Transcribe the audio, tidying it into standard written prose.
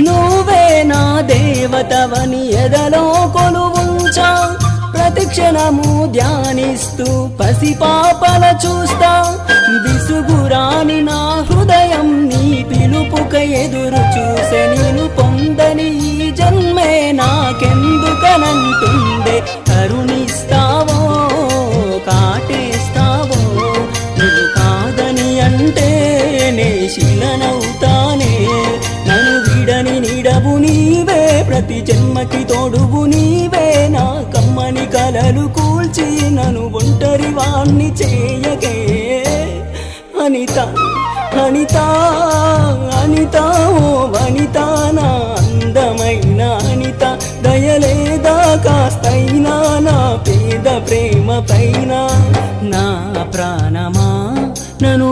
నువ్వే నా దేవతవని ఎదలో కొలువుంచా ప్రతి క్షణము ధ్యానిస్తూ పసిపాపల చూస్తా విసుగురాని నా హృదయం నీ పిలుపుక ఎదురు చూసే నేను పొందని ఈ జన్మే నాకెందుకనంటుండే కరుణిస్తావో కాటేస్తావో నువ్వు కాదని అంటే నే శిలనవుతానే నన్ను విడని నీడవు నీవే ప్రతి జన్మకి తోడువు నీవే నా కమ్మని కలలు కూల్చి నన్ను ఒంటరి వాణ్ణి చేయగే అనిత అనిత అనిత ఓ వనిత నా అందమైన అనిత దయలేదా కాస్తైనా నా పేద ప్రేమ పైన నా ప్రాణమా నన్ను